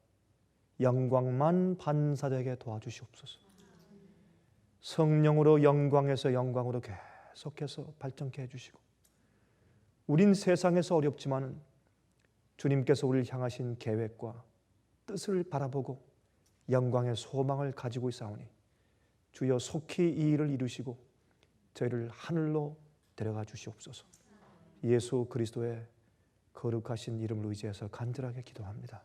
영광만 반사되게 도와주시옵소서. 성령으로 영광에서 영광으로 계속해서 발전케 해주시고, 우린 세상에서 어렵지만 주님께서 우리를 향하신 계획과 뜻을 바라보고 영광의 소망을 가지고 있사오니 주여 속히 이 일을 이루시고 저희를 하늘로 데려가 주시옵소서. 예수 그리스도의 거룩하신 이름을 의지해서 간절하게 기도합니다.